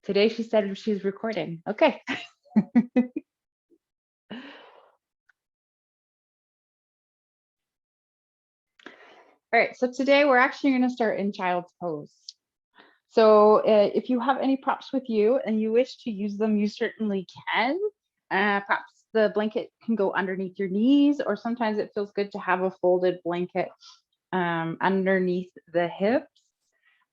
Today she said she's recording. Okay. All right, so today we're actually going to start in child's pose. So if you have any props with you and you wish to use them, you certainly can. Perhaps the blanket can go underneath your knees, or sometimes it feels good to have a folded blanket underneath the hips.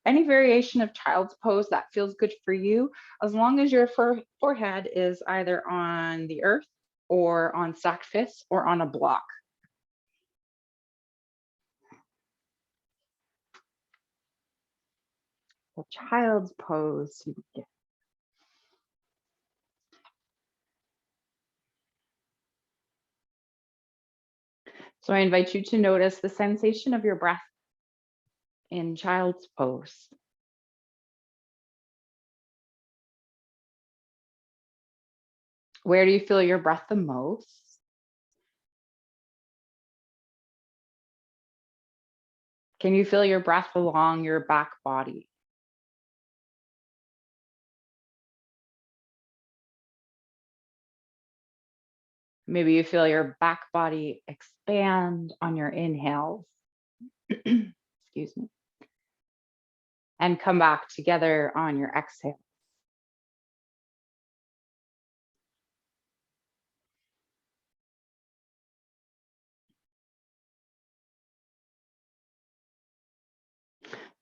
Any variation of child's pose that feels good for you, as long as your forehead is either on the earth or on stacked fists or on a block. So child's pose. So I invite you to notice the sensation of your breath in child's pose. Where do you feel your breath the most? Can you feel your breath along your back body? Maybe you feel your back body expand on your inhales. Excuse me. And come back together on your exhale.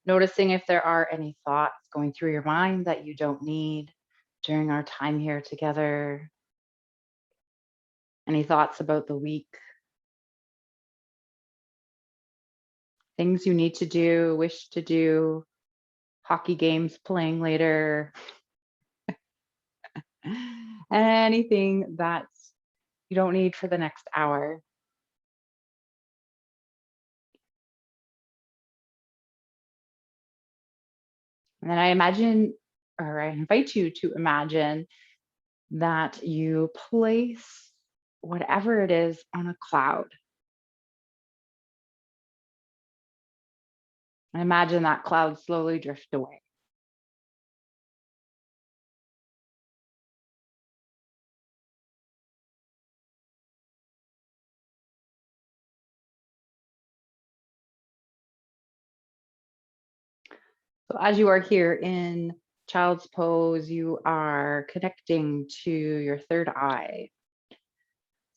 Noticing if there are any thoughts going through your mind that you don't need during our time here together. Any thoughts about the week? Things you need to do, wish to do, hockey games playing later. Anything that you don't need for the next hour. And then I invite you to imagine that you place whatever it is on a cloud. And imagine that cloud slowly drift away. So as you are here in child's pose, you are connecting to your third eye.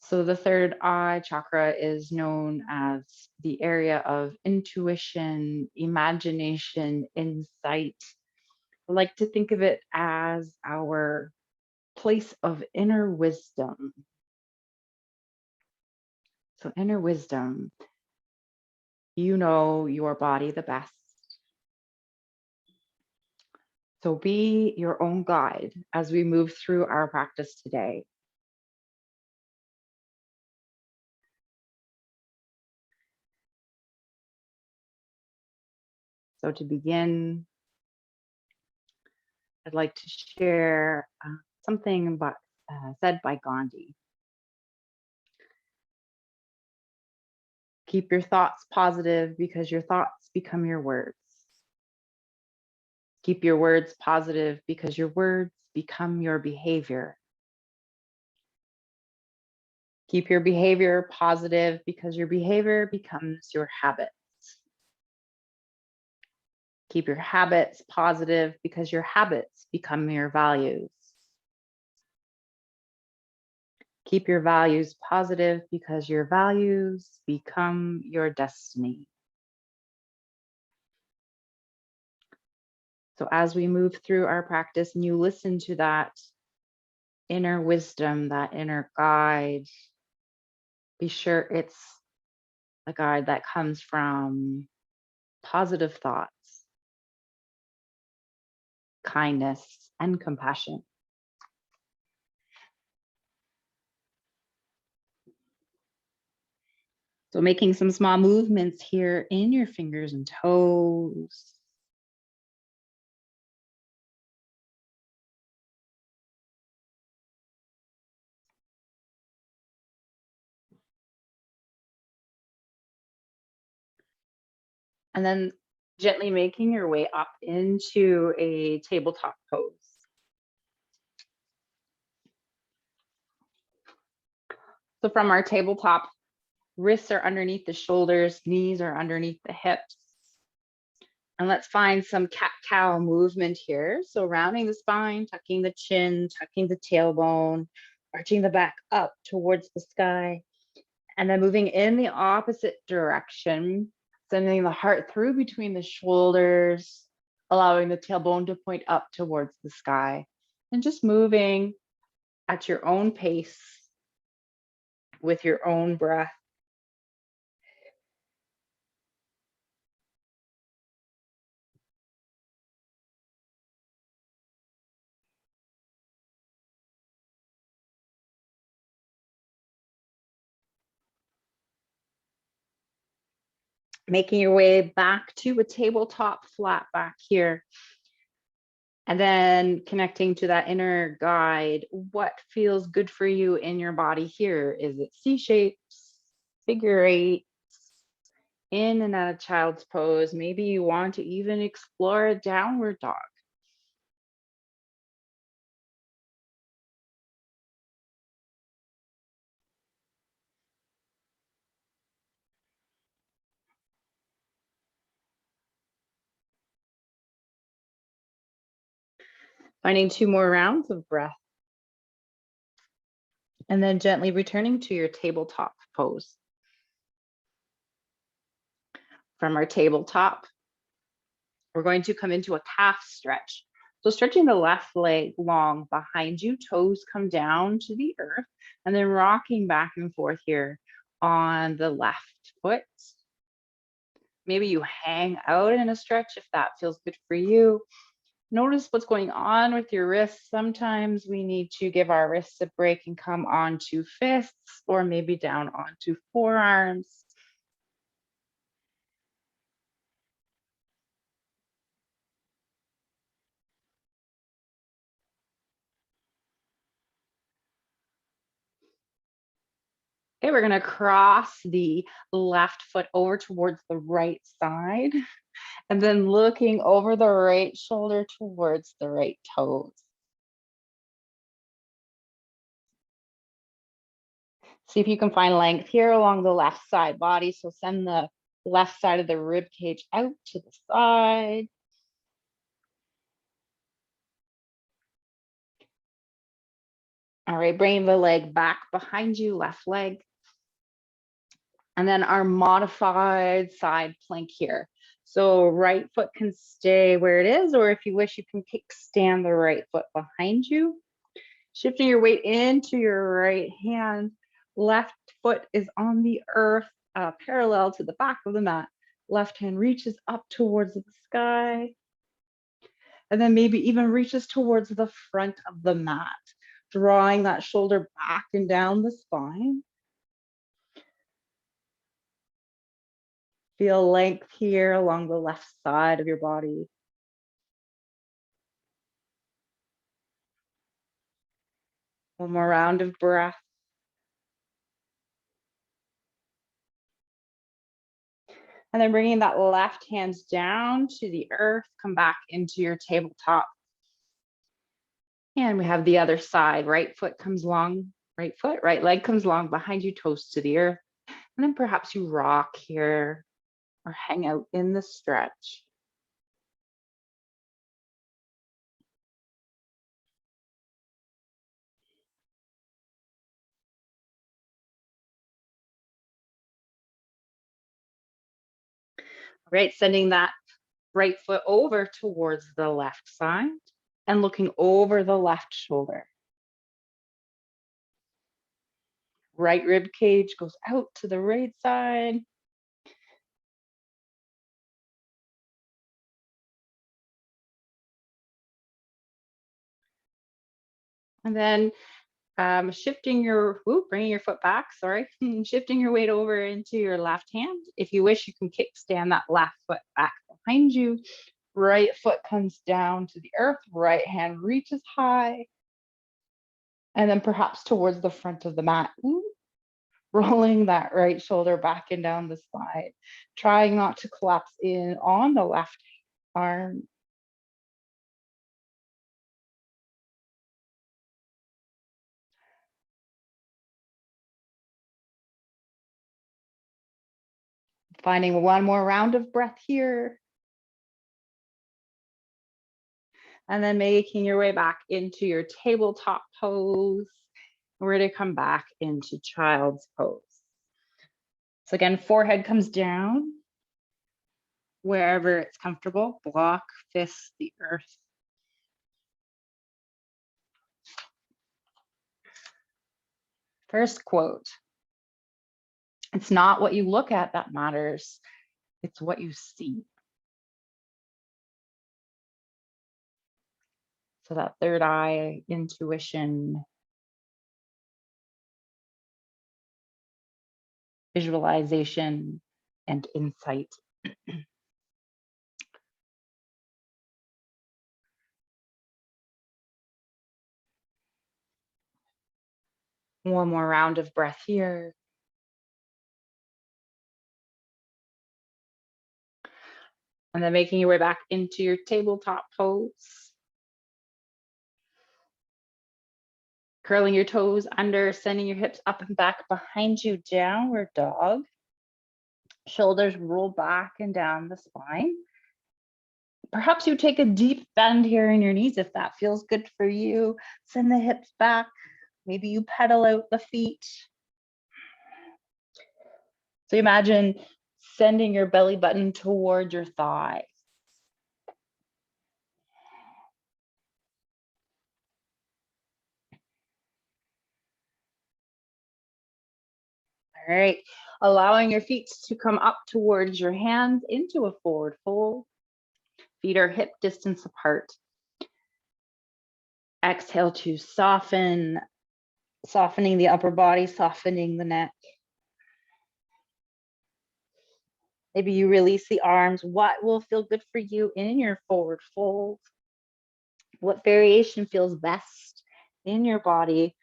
So the third eye chakra is known as the area of intuition, imagination, insight. I like to think of it as our place of inner wisdom. So inner wisdom, you know your body the best. So be your own guide as we move through our practice today. So to begin, I'd like to share something said by Gandhi. Keep your thoughts positive because your thoughts become your words. Keep your words positive because your words become your behavior. Keep your behavior positive because your behavior becomes your habits. Keep your habits positive because your habits become your values. Keep your values positive because your values become your destiny. So as we move through our practice and you listen to that inner wisdom, that inner guide, be sure it's a guide that comes from positive thoughts, kindness, and compassion. So making some small movements here in your fingers and toes. And then gently making your way up into a tabletop pose. So from our tabletop, wrists are underneath the shoulders, knees are underneath the hips. And let's find some cat-cow movement here. So rounding the spine, tucking the chin, tucking the tailbone, arching the back up towards the sky, and then moving in the opposite direction, sending the heart through between the shoulders, allowing the tailbone to point up towards the sky, and just moving at your own pace with your own breath. Making your way back to a tabletop flat back here. And then connecting to that inner guide, what feels good for you in your body here? Is it C shapes, figure eights, in and out of child's pose? Maybe you want to even explore a downward dog. Finding 2 more rounds of breath. And then gently returning to your tabletop pose. From our tabletop, we're going to come into a calf stretch. So stretching the left leg long behind you, toes come down to the earth, and then rocking back and forth here on the left foot. Maybe you hang out in a stretch if that feels good for you. Notice what's going on with your wrists. Sometimes we need to give our wrists a break and come onto fists or maybe down onto forearms. Okay, we're gonna cross the left foot over towards the right side and then looking over the right shoulder towards the right toes. See if you can find length here along the left side body. So send the left side of the rib cage out to the side. All right, bringing the leg back behind you, left leg. And then our modified side plank here. So right foot can stay where it is, or if you wish, you can kickstand the right foot behind you. Shifting your weight into your right hand. Left foot is on the earth, parallel to the back of the mat. Left hand reaches up towards the sky. And then maybe even reaches towards the front of the mat, drawing that shoulder back and down the spine. Feel length here along the left side of your body. One more round of breath. And then bringing that left hand down to the earth, come back into your tabletop. And we have the other side. Right foot comes long, right foot, right leg comes long behind you, toes to the earth. And then perhaps you rock here or hang out in the stretch. Right, sending that right foot over towards the left side and looking over the left shoulder. Right rib cage goes out to the right side. And then shifting your, bringing your foot back, sorry, shifting your weight over into your left hand. If you wish, you can kickstand that left foot back behind you. Right foot comes down to the earth, right hand reaches high. And then perhaps towards the front of the mat. Rolling that right shoulder back and down the side, trying not to collapse in on the left arm. Finding one more round of breath here. And then making your way back into your tabletop pose. We're going to come back into child's pose. So again, forehead comes down wherever it's comfortable. Block, fist, the earth. First quote. It's not what you look at that matters. It's what you see. So that third eye, intuition, visualization, and insight. One more round of breath here. And then making your way back into your tabletop pose. Curling your toes under, sending your hips up and back behind you, downward dog. Shoulders roll back and down the spine. Perhaps you take a deep bend here in your knees if that feels good for you. Send the hips back. Maybe you pedal out the feet. So imagine sending your belly button toward your thighs. All right, allowing your feet to come up towards your hands into a forward fold. Feet are hip distance apart. Exhale to soften, softening the upper body, softening the neck. Maybe you release the arms. What will feel good for you in your forward fold? What variation feels best in your body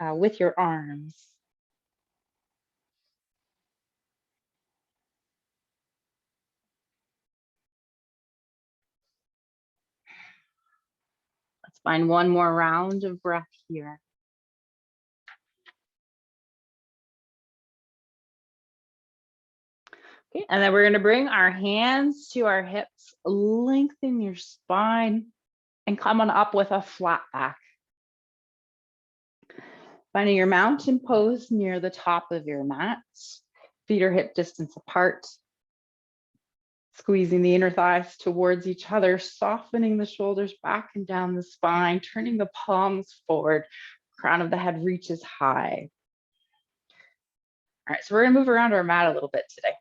with your arms? Let's find one more round of breath here. Okay, and then we're going to bring our hands to our hips, lengthen your spine, and come on up with a flat back. Finding your mountain pose near the top of your mat. Feet are hip distance apart. Squeezing the inner thighs towards each other, softening the shoulders back and down the spine, turning the palms forward. Crown of the head reaches high. All right, so we're going to move around our mat a little bit today.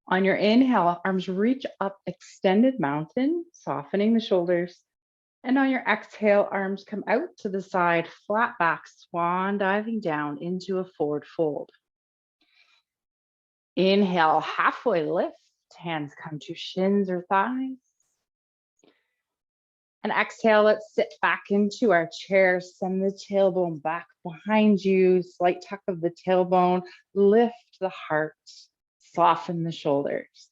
On your inhale, arms reach up, extended mountain, softening the shoulders. And on your exhale, arms come out to the side, flat back, swan diving down into a forward fold. Inhale, halfway lift, hands come to shins or thighs. And exhale, let's sit back into our chair, send the tailbone back behind you, slight tuck of the tailbone, lift the heart, soften the shoulders.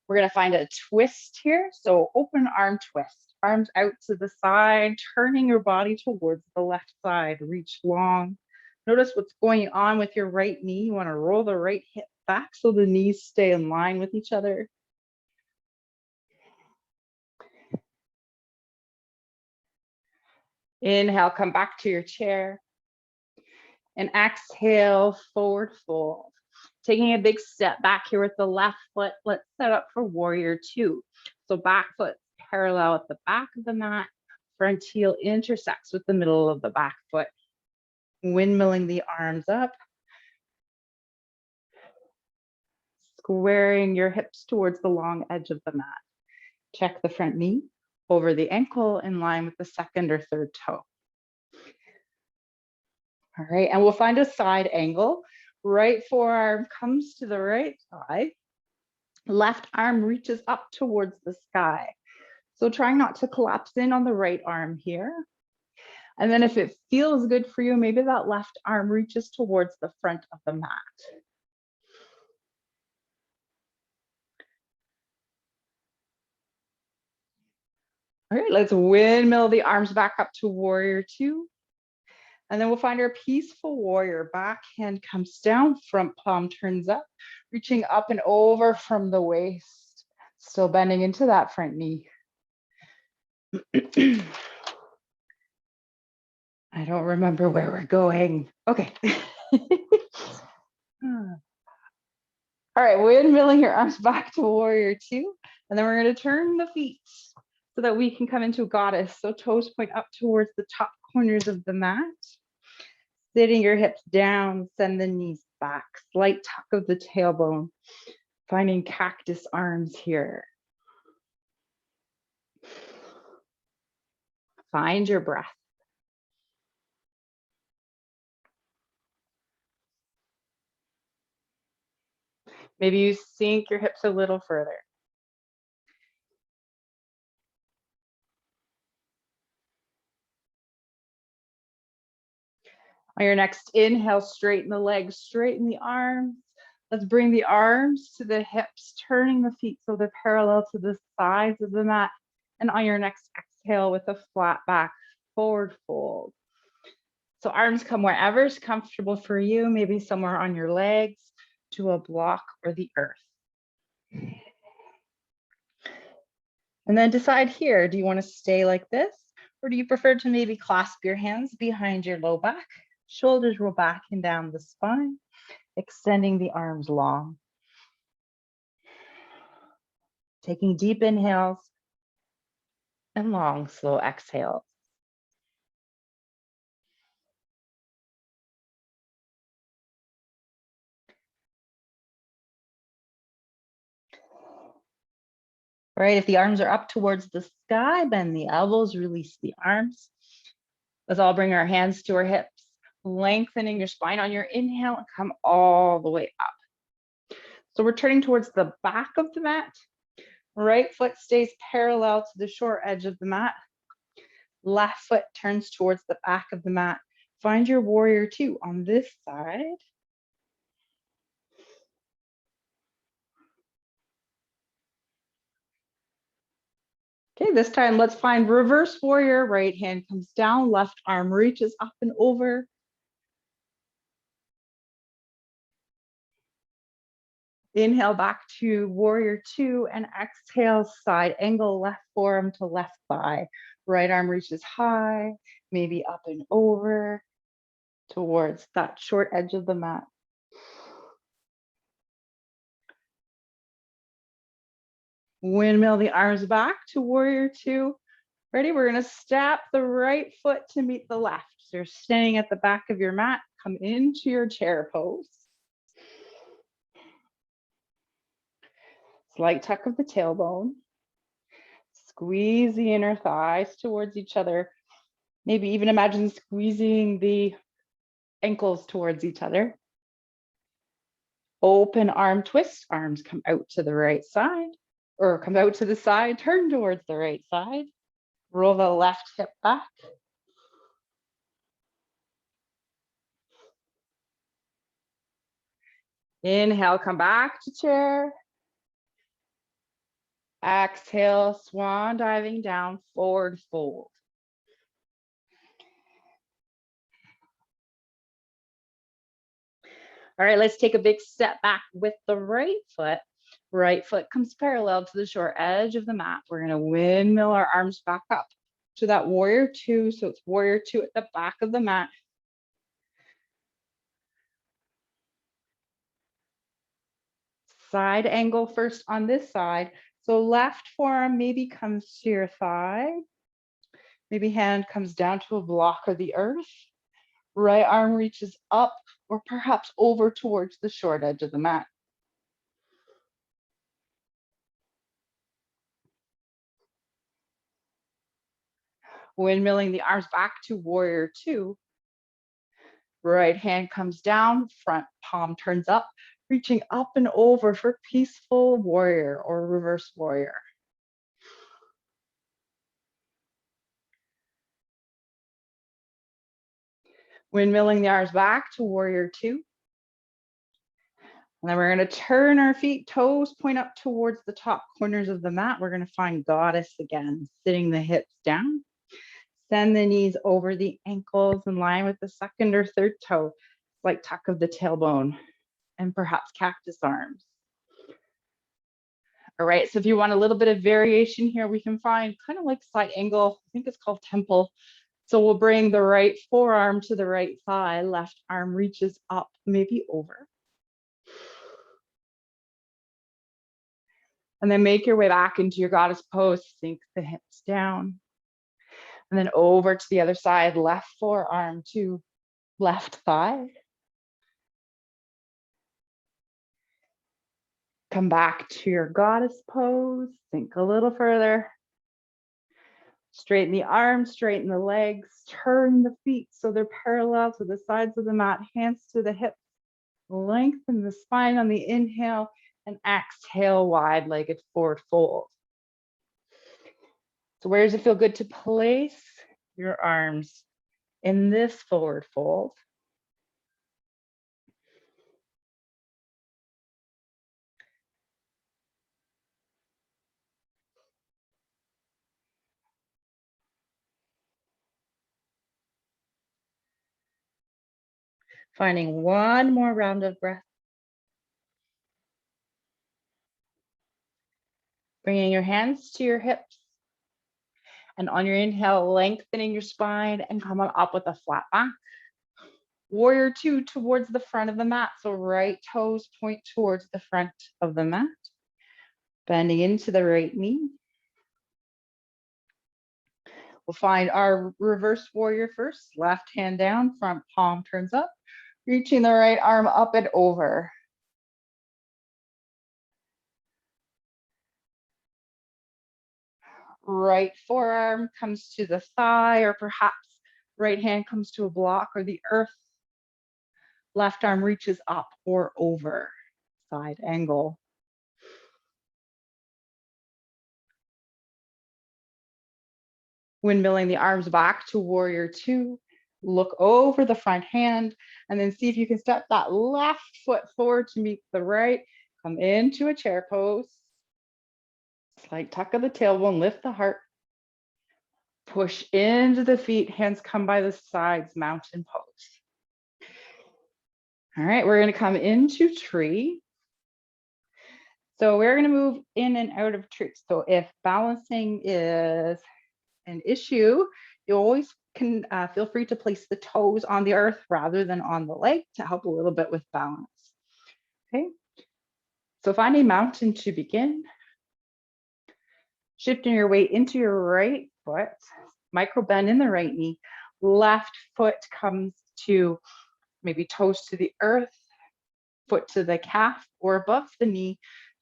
We're going to find a twist here. So open arm twist, arms out to the side, turning your body towards the left side, reach long. Notice what's going on with your right knee. You want to roll the right hip back so the knees stay in line with each other. Inhale, come back to your chair. And exhale, forward fold. Taking a big step back here with the left foot, let's set up for warrior two. So back foot parallel at the back of the mat, front heel intersects with the middle of the back foot. Windmilling the arms up. Squaring your hips towards the long edge of the mat. Check the front knee over the ankle in line with the second or third toe. All right, and we'll find a side angle. Right forearm comes to the right thigh. Left arm reaches up towards the sky. So trying not to collapse in on the right arm here. And then if it feels good for you, maybe that left arm reaches towards the front of the mat. All right, let's windmill the arms back up to warrior two. And then we'll find our peaceful warrior. Back hand comes down, front palm turns up, reaching up and over from the waist. Still bending into that front knee. I don't remember where we're going. Okay. All right, windmilling your arms back to warrior two. And then we're going to turn the feet so that we can come into goddess. So toes point up towards the top corners of the mat. Sitting your hips down, send the knees back. Slight tuck of the tailbone. Finding cactus arms here. Find your breath. Maybe you sink your hips a little further. On your next inhale, straighten the legs, straighten the arms. Let's bring the arms to the hips, turning the feet so they're parallel to the sides of the mat. And on your next exhale with a flat back, forward fold. So arms come wherever is comfortable for you, maybe somewhere on your legs, to a block or the earth. And then decide here, do you want to stay like this? Or do you prefer to maybe clasp your hands behind your low back? Shoulders roll back and down the spine, extending the arms long. Taking deep inhales and long, slow exhales. All right, if the arms are up towards the sky, bend the elbows, release the arms. Let's all bring our hands to our hips, lengthening your spine on your inhale and come all the way up. So we're turning towards the back of the mat. Right foot stays parallel to the short edge of the mat. Left foot turns towards the back of the mat. Find your warrior two on this side. Okay, this time let's find reverse warrior. Right hand comes down, left arm reaches up and over. Inhale back to warrior two and exhale, side angle, left forearm to left thigh. Right arm reaches high, maybe up and over towards that short edge of the mat. Windmill the arms back to warrior two. Ready? We're going to step the right foot to meet the left. So you're standing at the back of your mat. Come into your chair pose. Slight tuck of the tailbone. Squeeze the inner thighs towards each other. Maybe even imagine squeezing the ankles towards each other. Open arm twist. Arms come out to the right side or come out to the side. Turn towards the right side. Roll the left hip back. Inhale, come back to chair. Exhale, swan diving down, forward fold. All right, let's take a big step back with the right foot. Right foot comes parallel to the short edge of the mat. We're going to windmill our arms back up to that warrior two. So it's warrior two at the back of the mat. Side angle first on this side. So left forearm maybe comes to your thigh. Maybe hand comes down to a block of the earth. Right arm reaches up or perhaps over towards the short edge of the mat. Windmilling the arms back to warrior two. Right hand comes down, front palm turns up, reaching up and over for peaceful warrior or reverse warrior. Windmilling the arms back to warrior two. And then we're going to turn our feet, toes point up towards the top corners of the mat. We're going to find goddess again, sitting the hips down. Send the knees over the ankles in line with the second or third toe, like tuck of the tailbone, and perhaps cactus arms. All right, so if you want a little bit of variation here, we can find kind of like side angle. I think it's called temple. So we'll bring the right forearm to the right thigh, left arm reaches up, maybe over. And then make your way back into your goddess pose, sink the hips down. And then over to the other side, left forearm to left thigh. Come back to your goddess pose, sink a little further. Straighten the arms, straighten the legs, turn the feet so they're parallel to the sides of the mat, hands to the hips. Lengthen the spine on the inhale and exhale, wide-legged forward fold. So where does it feel good to place your arms in this forward fold? Finding one more round of breath. Bringing your hands to your hips. And on your inhale, lengthening your spine and come on up with a flat back. Warrior two towards the front of the mat. So right toes point towards the front of the mat. Bending into the right knee. We'll find our reverse warrior first. Left hand down, front palm turns up. Reaching the right arm up and over. Right forearm comes to the thigh, or perhaps right hand comes to a block or the earth. Left arm reaches up or over, side angle. Windmilling the arms back to warrior two. Look over the front hand and then see if you can step that left foot forward to meet the right. Come into a chair pose. Slight tuck of the tailbone, lift the heart. Push into the feet, hands come by the sides, mountain pose. All right, we're going to come into tree. So we're going to move in and out of tree. So if balancing is an issue, you always can feel free to place the toes on the earth rather than on the leg to help a little bit with balance. Okay, so find a mountain to begin. Shifting your weight into your right foot, micro bend in the right knee. Left foot comes to maybe toes to the earth, foot to the calf or above the knee,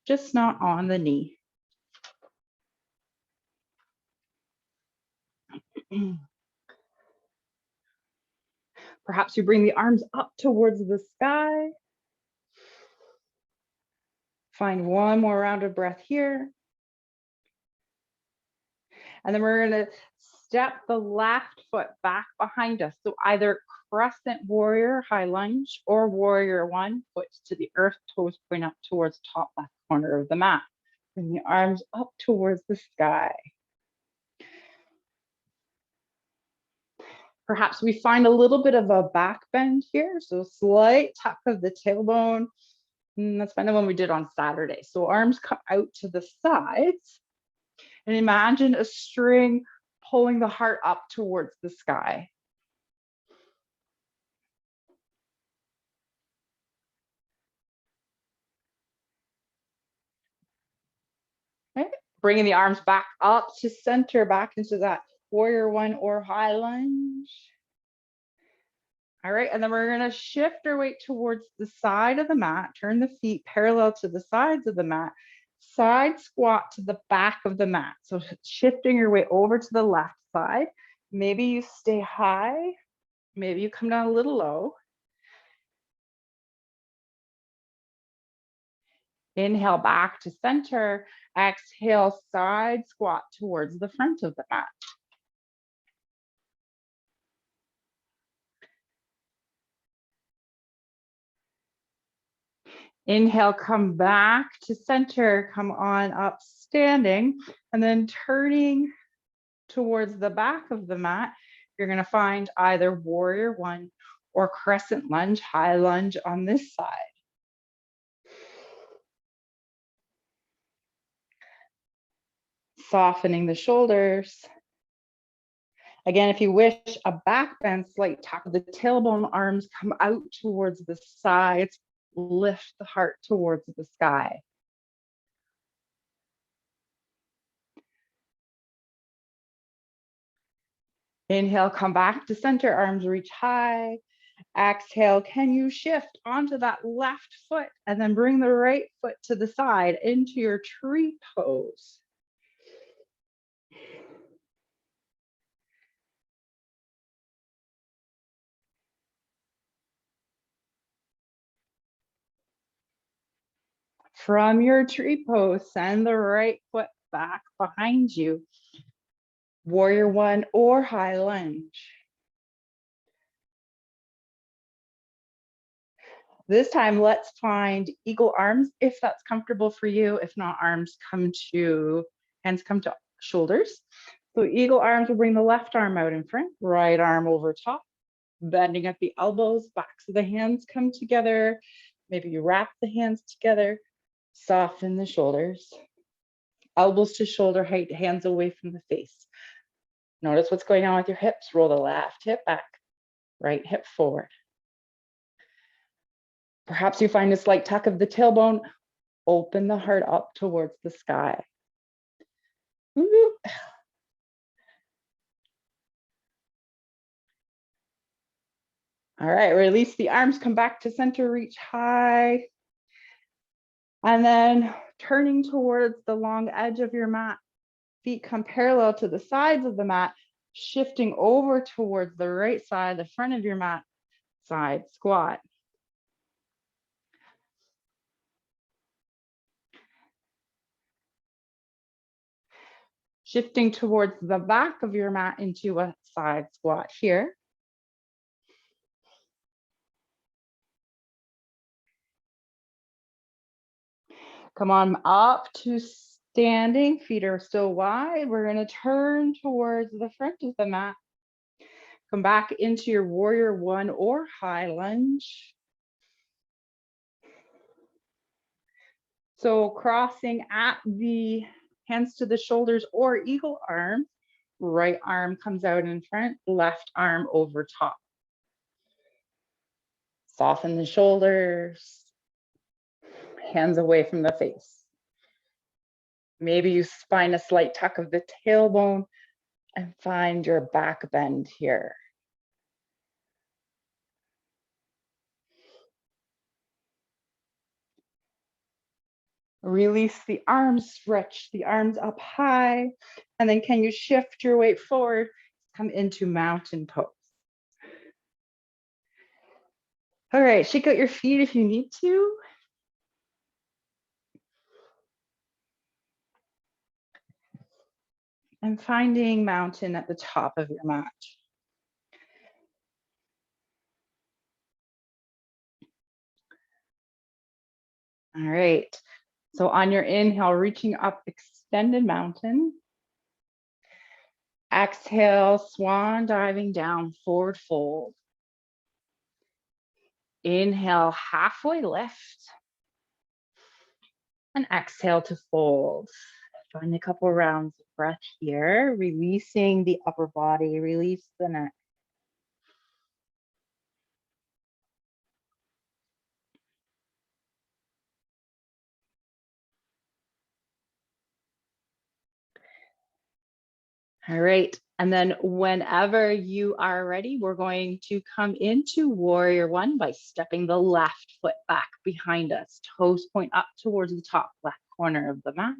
just not on the knee. Perhaps you bring the arms up towards the sky. Find one more round of breath here. And then we're going to step the left foot back behind us. So either crescent warrior, high lunge, or warrior one, foot to the earth, toes point up towards top left corner of the mat. Bring the arms up towards the sky. Perhaps we find a little bit of a back bend here. So slight tuck of the tailbone. And that's kind of one we did on Saturday. So arms come out to the sides. And imagine a string pulling the heart up towards the sky. Okay. Bringing the arms back up to center, back into that warrior one or high lunge. All right, and then we're gonna shift our weight towards the side of the mat, turn the feet parallel to the sides of the mat, side squat to the back of the mat. So shifting your weight over to the left side. Maybe you stay high, maybe you come down a little low. Inhale back to center, exhale side squat towards the front of the mat. Inhale, come back to center, come on up standing, and then turning towards the back of the mat, you're going to find either warrior one or crescent lunge, high lunge on this side. Softening the shoulders. Again, if you wish, a back bend, slight tuck of the tailbone, arms come out towards the sides, lift the heart towards the sky. Inhale, come back to center, arms reach high. Exhale, can you shift onto that left foot and then bring the right foot to the side into your tree pose. From your tree pose, send the right foot back behind you. Warrior one or high lunge. This time, let's find eagle arms if that's comfortable for you. If not, hands come to shoulders. So eagle arms will bring the left arm out in front, right arm over top, bending at the elbows, backs of the hands come together. Maybe you wrap the hands together, soften the shoulders. Elbows to shoulder height, hands away from the face. Notice what's going on with your hips. Roll the left hip back, right hip forward. Perhaps you find a slight tuck of the tailbone. Open the heart up towards the sky. Woo. All right, release the arms, come back to center, reach high. And then turning towards the long edge of your mat, feet come parallel to the sides of the mat, shifting over towards the right side, the front of your mat, side squat. Shifting towards the back of your mat into a side squat here. Come on up to standing, feet are still wide. We're going to turn towards the front of the mat. Come back into your warrior one or high lunge. So crossing at the hands to the shoulders or eagle arm, right arm comes out in front, left arm over top. Soften the shoulders, hands away from the face. Maybe you find a slight tuck of the tailbone and find your back bend here. Release the arms, stretch the arms up high, and then can you shift your weight forward, come into mountain pose. All right, shake out your feet if you need to. And finding mountain at the top of your mat. All right, so on your inhale, reaching up, extended mountain. Exhale, swan diving down, forward fold. Inhale, halfway lift. And exhale to fold. Find a couple rounds of breath here, releasing the upper body, release the neck. All right, and then whenever you are ready, we're going to come into warrior one by stepping the left foot back behind us, toes point up towards the top left corner of the mat.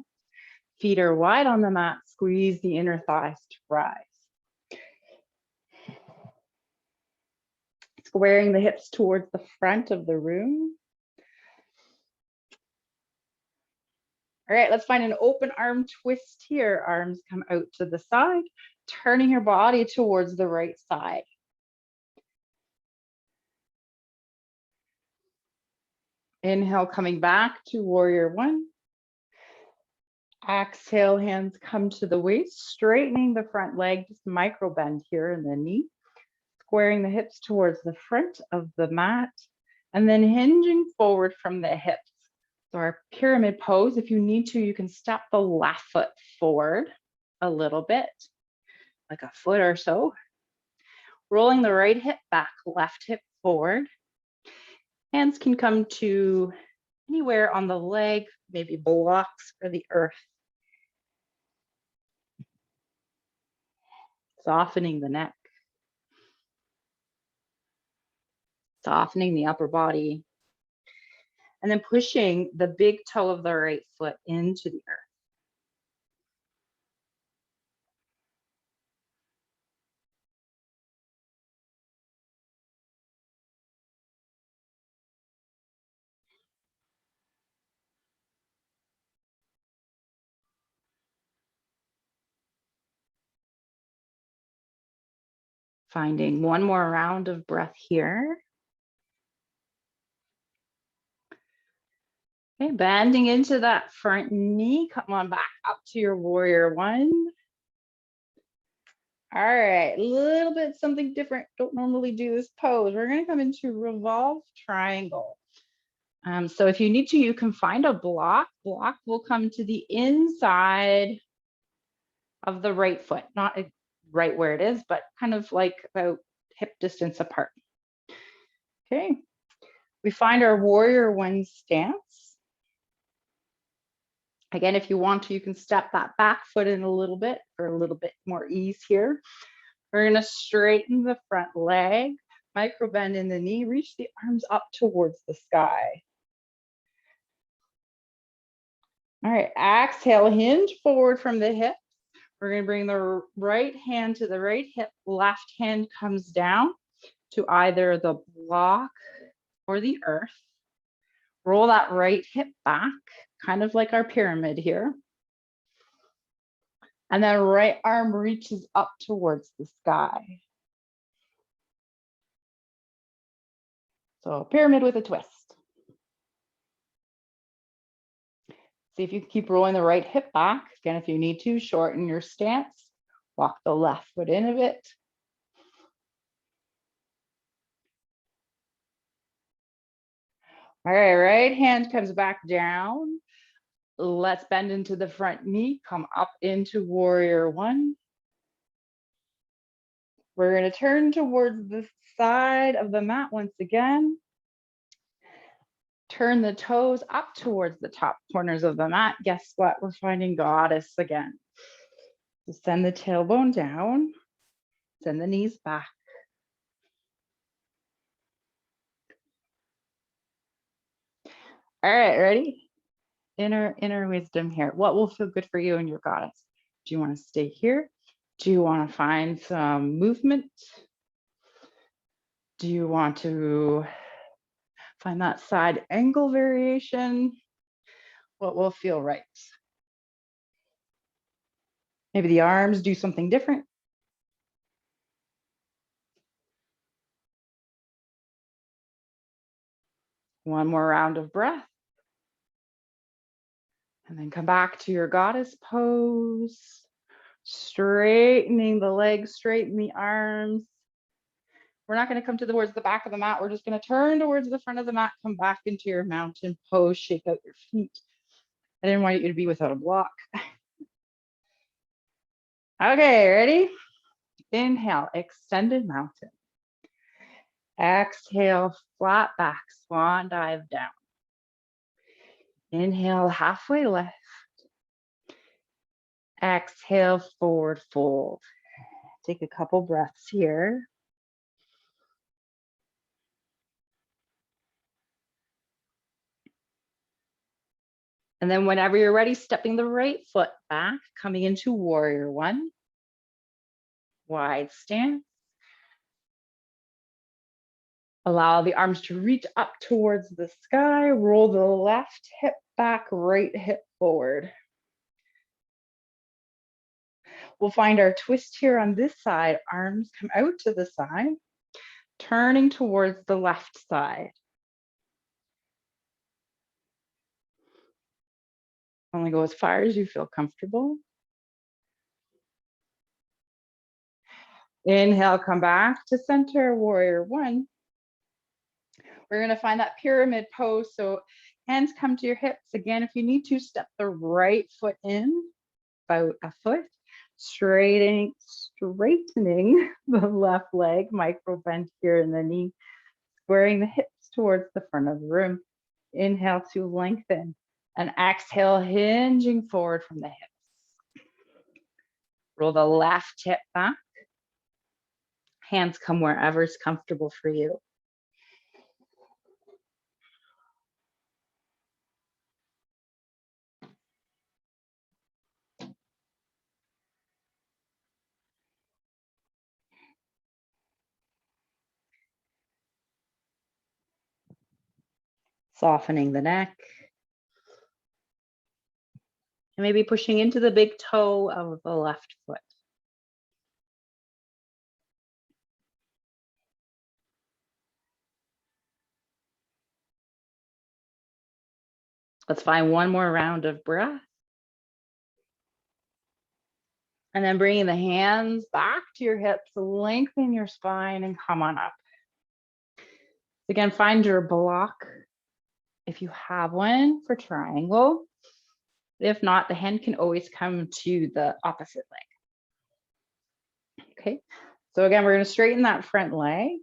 Feet are wide on the mat, squeeze the inner thighs to rise. Squaring the hips towards the front of the room. All right, let's find an open arm twist here. Arms come out to the side, turning your body towards the right side. Inhale, coming back to warrior one. Exhale, hands come to the waist, straightening the front leg, just micro bend here in the knee, squaring the hips towards the front of the mat, and then hinging forward from the hips. So our pyramid pose, if you need to, you can step the left foot forward a little bit, like a foot or so. Rolling the right hip back, left hip forward. Hands can come to anywhere on the leg, maybe blocks for the earth. Softening the neck. Softening the upper body. And then pushing the big toe of the right foot into the earth. Finding one more round of breath here. Okay, bending into that front knee. Come on back up to your warrior one. All right, a little bit something different. Don't normally do this pose. We're going to come into Revolve Triangle. So if you need to, you can find a block. Block will come to the inside of the right foot, not right where it is, but kind of like about hip distance apart. Okay, we find our warrior one stance. Again, if you want to, you can step that back foot in a little bit for a little bit more ease here. We're going to straighten the front leg, micro bend in the knee, reach the arms up towards the sky. All right, exhale, hinge forward from the hips. We're going to bring the right hand to the right hip, left hand comes down to either the block or the earth. Roll that right hip back, kind of like our pyramid here. And then right arm reaches up towards the sky. So pyramid with a twist. See if you can keep rolling the right hip back. Again, if you need to, shorten your stance. Walk the left foot in a bit. All right, right hand comes back down. Let's bend into the front knee, come up into warrior one. We're going to turn towards the side of the mat once again. Turn the toes up towards the top corners of the mat. Guess what? We're finding goddess again. So send the tailbone down, send the knees back. All right, ready? Inner wisdom here. What will feel good for you and your goddess? Do you want to stay here? Do you want to find some movement? Do you want to find that side angle variation? What will feel right? Maybe the arms do something different. One more round of breath. And then come back to your goddess pose. Straightening the legs, straighten the arms. We're not going to come towards the back of the mat. We're just going to turn towards the front of the mat, come back into your mountain pose, shake out your feet. I didn't want you to be without a block. Okay, ready? Inhale, extended mountain. Exhale, flat back, swan dive down. Inhale, halfway lift. Exhale, forward fold. Take a couple breaths here. And then whenever you're ready, stepping the right foot back, coming into warrior one. Wide stance. Allow the arms to reach up towards the sky. Roll the left hip back, right hip forward. We'll find our twist here on this side. Arms come out to the side, turning towards the left side. Only go as far as you feel comfortable. Inhale, come back to center, warrior one. We're going to find that pyramid pose. So hands come to your hips. Again, if you need to, step the right foot in, about a foot, straightening the left leg, micro bend here in the knee, squaring the hips towards the front of the room. Inhale to lengthen, and exhale, hinging forward from the hips. Roll the left hip back. Hands come wherever is comfortable for you. Softening the neck. And maybe pushing into the big toe of the left foot. Let's find one more round of breath. And then bringing the hands back to your hips, lengthen your spine and come on up. Again, find your block if you have one for triangle. If not, the hand can always come to the opposite leg. Okay, so again, we're going to straighten that front leg.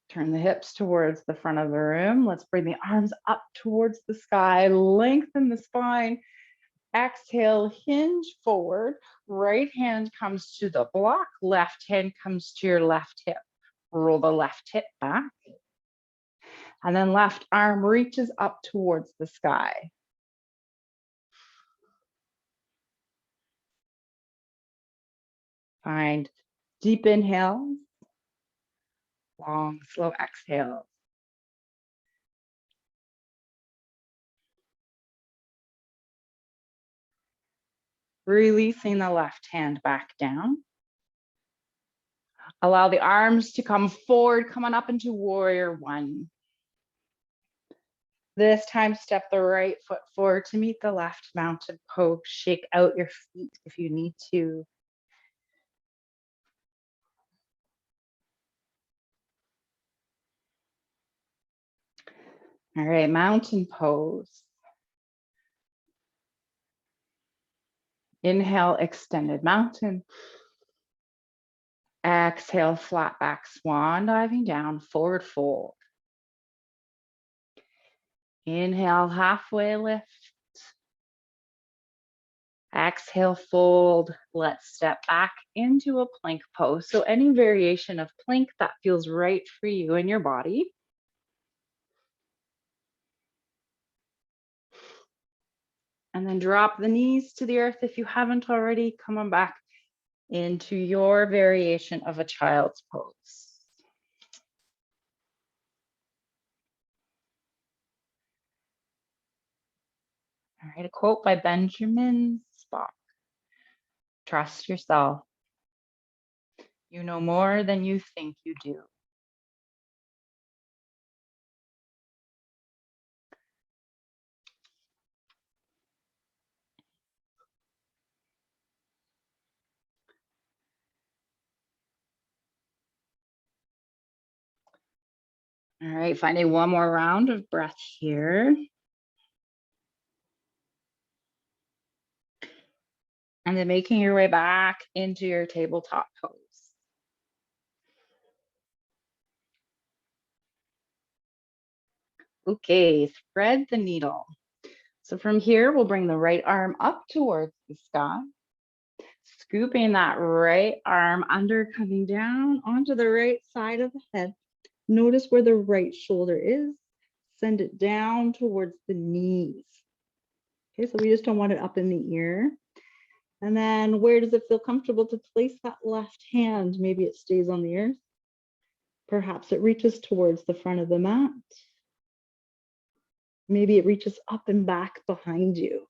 Turn the hips towards the front of the room. Let's bring the arms up towards the sky. Lengthen the spine. Exhale, hinge forward. Right hand comes to the block. Left hand comes to your left hip. Roll the left hip back. And then left arm reaches up towards the sky. Find deep inhales, long, slow exhales. Releasing the left hand back down. Allow the arms to come forward, come on up into warrior one. This time, step the right foot forward to meet the left mountain pose. Shake out your feet if you need to. All right, mountain pose. Inhale, extended mountain. Exhale, flat back swan, diving down, forward fold. Inhale, halfway lift. Exhale, fold. Let's step back into a plank pose. So any variation of plank that feels right for you and your body. And then drop the knees to the earth if you haven't already. Come on back into your variation of a child's pose. All right, a quote by Benjamin Spock. Trust yourself. You know more than you think you do. All right, finding one more round of breath here. And then making your way back into your tabletop pose. Okay, thread the needle. So from here, we'll bring the right arm up towards the sky. Scooping that right arm under, coming down onto the right side of the head. Notice where the right shoulder is. Send it down towards the knees. Okay, so we just don't want it up in the ear. And then where does it feel comfortable to place that left hand? Maybe it stays on the earth. Perhaps it reaches towards the front of the mat. Maybe it reaches up and back behind you.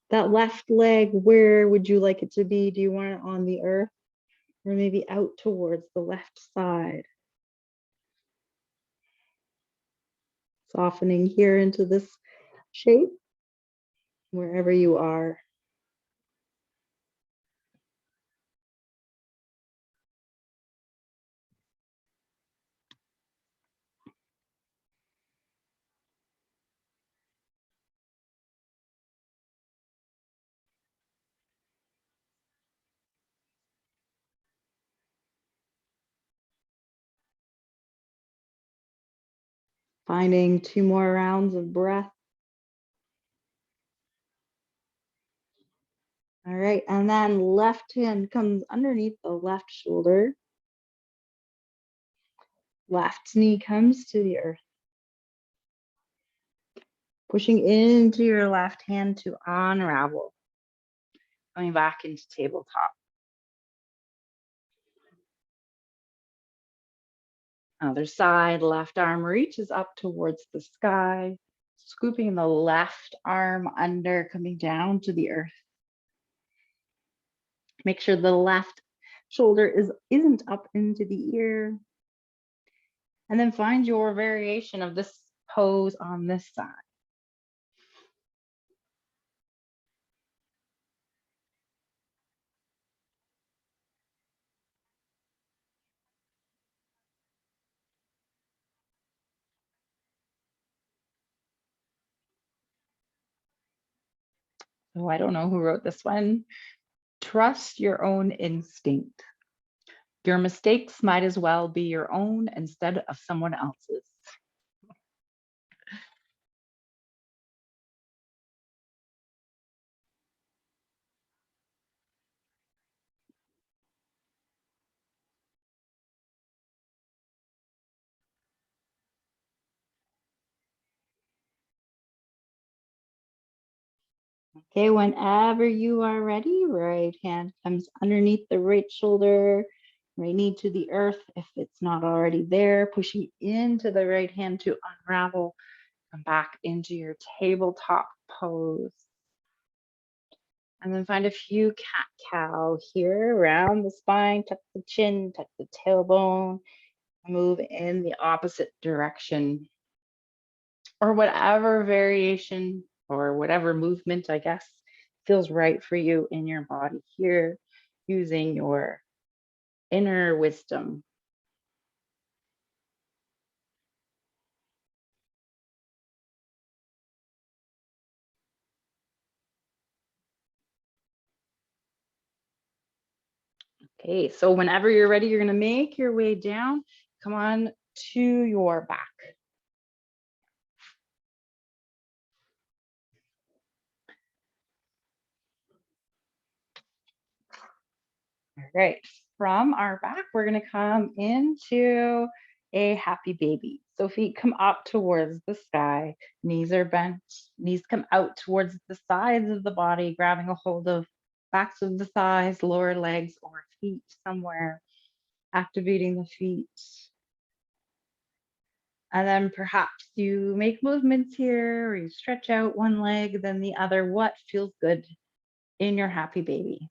That left leg, where would you like it to be? Do you want it on the earth or maybe out towards the left side? Softening here into this shape wherever you are. Finding 2 more rounds of breath. All right, and then left hand comes underneath the left shoulder. Left knee comes to the earth. Pushing into your left hand to unravel. Coming back into tabletop. Other side, left arm reaches up towards the sky. Scooping the left arm under, coming down to the earth. Make sure the left shoulder isn't up into the ear. And then find your variation of this pose on this side. Oh, I don't know who wrote this one. Trust your own instinct. Your mistakes might as well be your own instead of someone else's. Okay, whenever you are ready, right hand comes underneath the right shoulder, right knee to the earth if it's not already there, pushing into the right hand to unravel. Come back into your tabletop pose. And then find a few cat-cow here around the spine, tuck the chin, tuck the tailbone, move in the opposite direction. Or whatever variation or whatever movement, I guess, feels right for you in your body here, using your inner wisdom. Okay, so whenever you're ready, you're going to make your way down. Come on to your back. All right, from our back, we're going to come into a happy baby. So feet come up towards the sky, knees are bent, knees come out towards the sides of the body, grabbing a hold of backs of the thighs, lower legs, or feet somewhere, activating the feet. And then perhaps you make movements here, or you stretch out one leg, then the other. What feels good in your happy baby?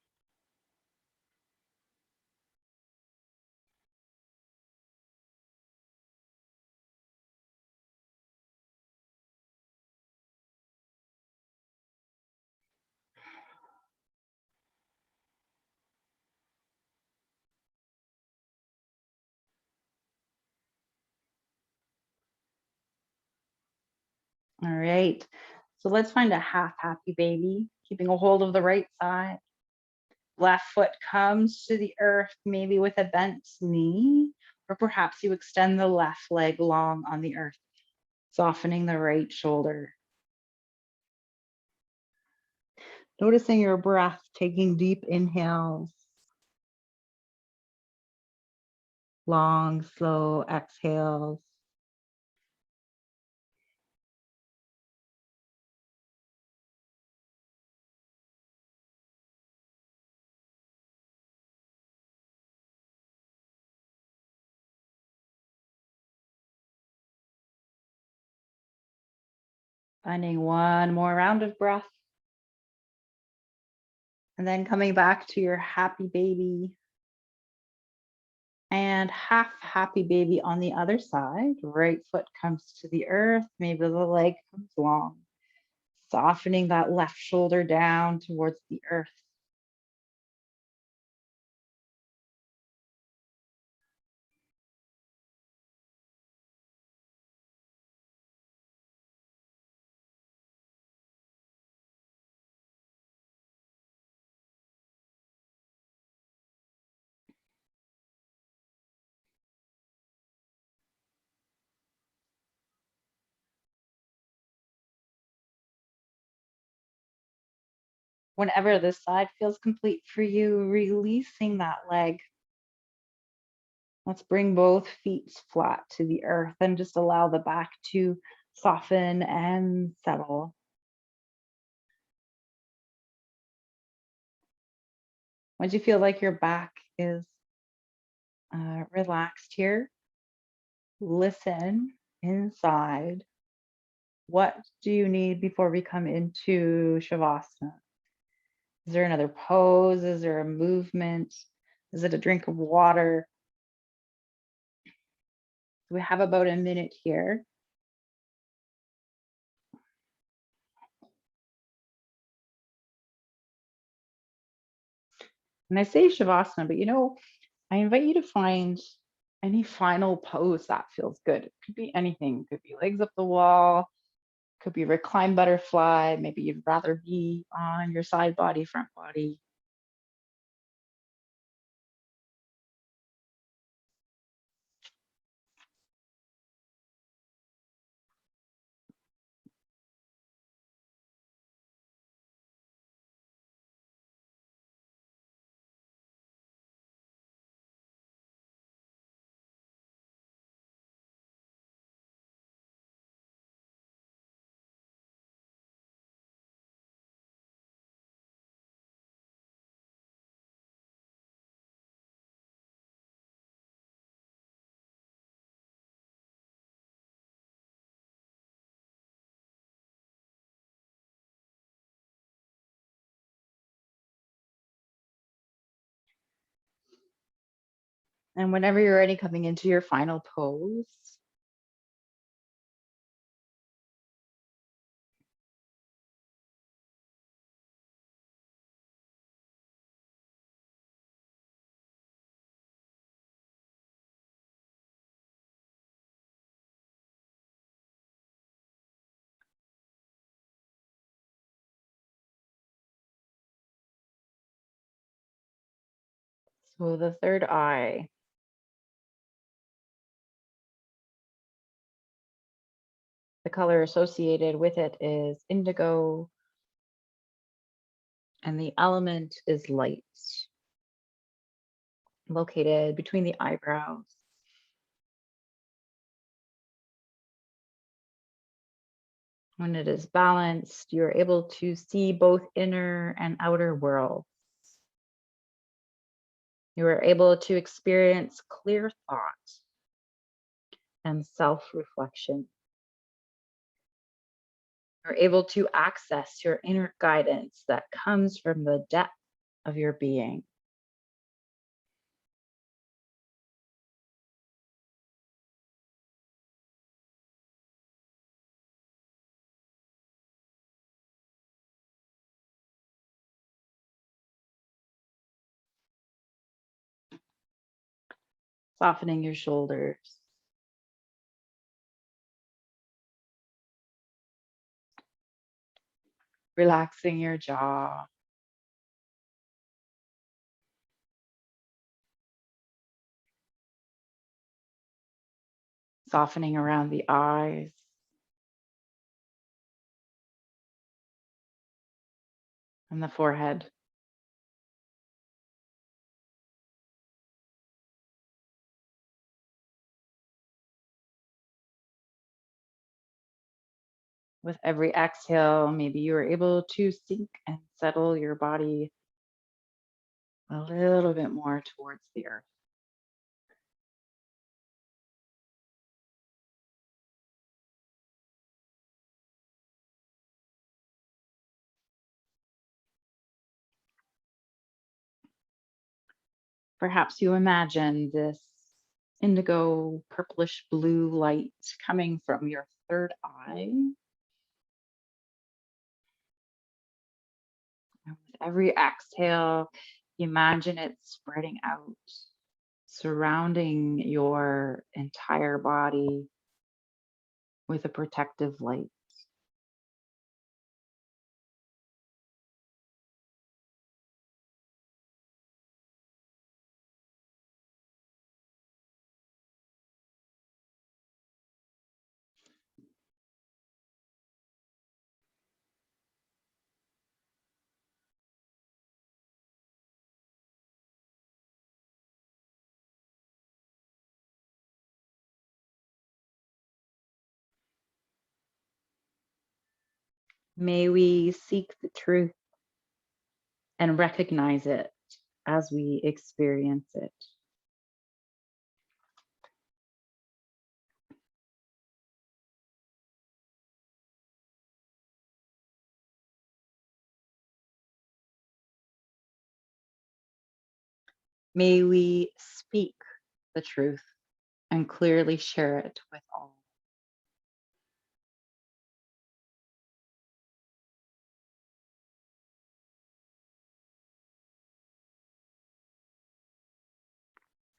All right, so let's find a half happy baby, keeping a hold of the right side. Left foot comes to the earth, maybe with a bent knee, or perhaps you extend the left leg long on the earth, softening the right shoulder. Noticing your breath, taking deep inhales, long, slow exhales. Finding one more round of breath. And then coming back to your happy baby. And half happy baby on the other side. Right foot comes to the earth. Maybe the leg comes long. Softening that left shoulder down towards the earth. Whenever this side feels complete for you, releasing that leg. Let's bring both feet flat to the earth and just allow the back to soften and settle. Once you feel like your back is relaxed here, listen inside. What do you need before we come into Shavasana? Is there another pose? Is there a movement? Is it a drink of water? We have about a minute here. And I say Shavasana, but I invite you to find any final pose that feels good. It could be anything. It could be legs up the wall, could be reclined butterfly. Maybe you'd rather be on your side body, front body. And whenever you're ready, coming into your final pose. So the third eye. The color associated with it is indigo, and the element is light, located between the eyebrows. When it is balanced, you're able to see both inner and outer worlds. You are able to experience clear thought and self-reflection. You're able to access your inner guidance that comes from the depth of your being. Softening your shoulders. Relaxing your jaw. Softening around the eyes. And the forehead. With every exhale, maybe you are able to sink and settle your body a little bit more towards the earth. Perhaps you imagine this indigo purplish blue light coming from your third eye. Every exhale, imagine it spreading out, surrounding your entire body with a protective light. May we seek the truth and recognize it as we experience it. May we speak the truth and clearly share it with all.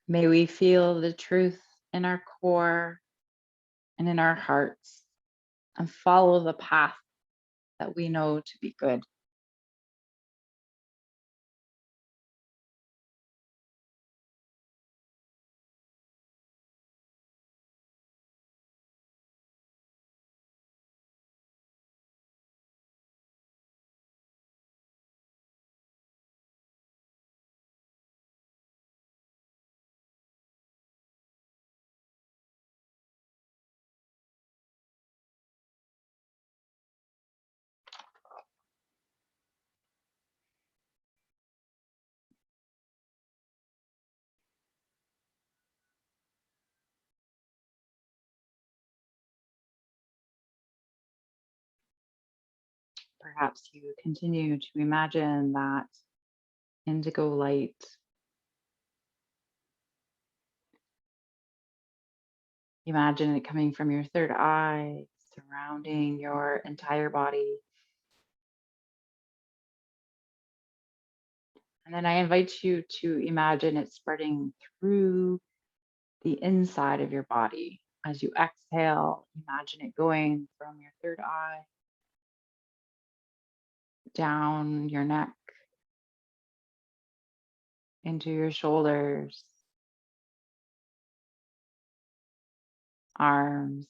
May we feel the truth in our core and in our hearts and follow the path that we know to be good. Perhaps you continue to imagine that indigo light imagine it coming from your third eye, surrounding your entire body. And then I invite you to imagine it spreading through the inside of your body. As you exhale, imagine it going from your third eye down your neck into your shoulders, arms,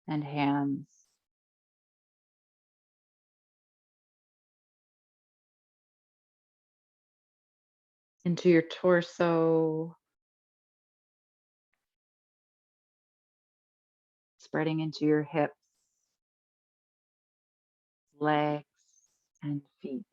and hands, into your torso, spreading into your hips, legs, and feet.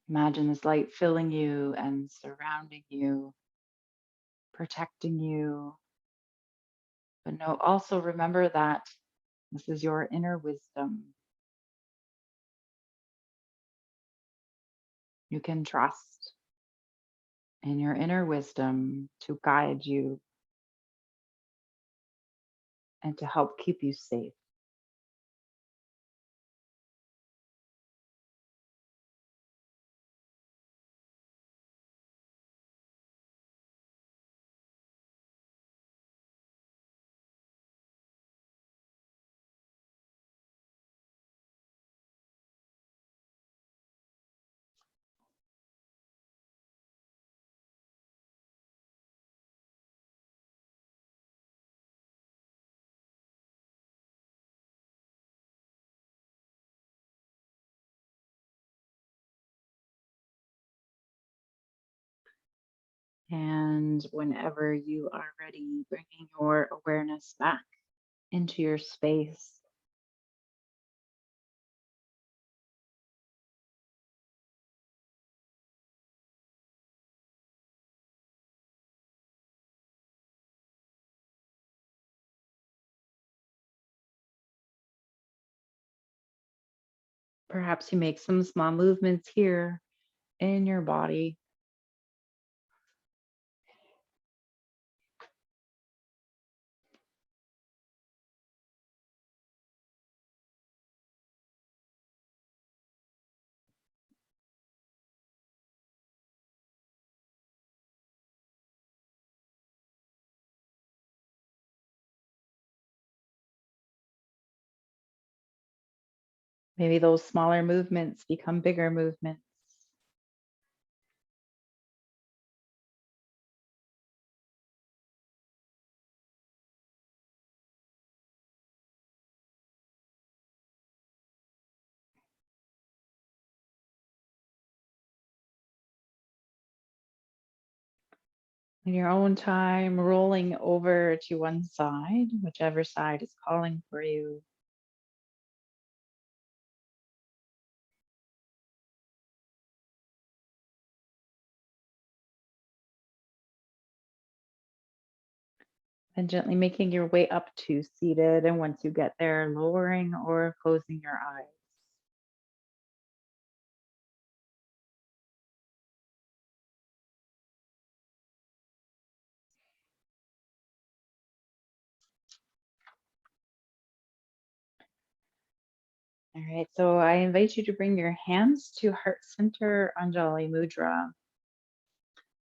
Imagine this light filling you and surrounding you, protecting you. But no, also remember that this is your inner wisdom. You can trust in your inner wisdom to guide you and to help keep you safe. And whenever you are ready, bringing your awareness back into your space. Perhaps you make some small movements here in your body. Maybe those smaller movements become bigger movements. In your own time, rolling over to one side, whichever side is calling for you. And gently making your way up to seated. And once you get there, lowering or closing your eyes. All right, so I invite you to bring your hands to Heart Center Anjali Mudra.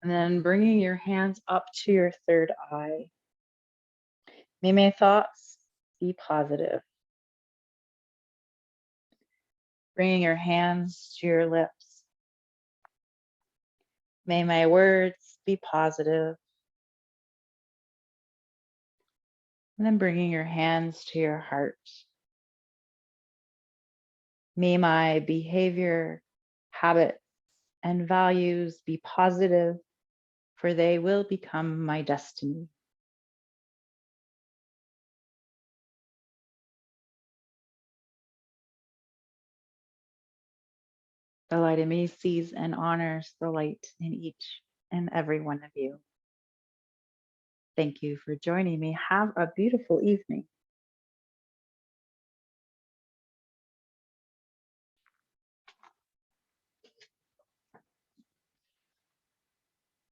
And then bringing your hands up to your third eye. May my thoughts be positive. Bringing your hands to your lips. May my words be positive. And then bringing your hands to your heart. May my behavior, habits, and values be positive, for they will become my destiny. The light in me sees and honors the light in each and every one of you. Thank you for joining me. Have a beautiful evening.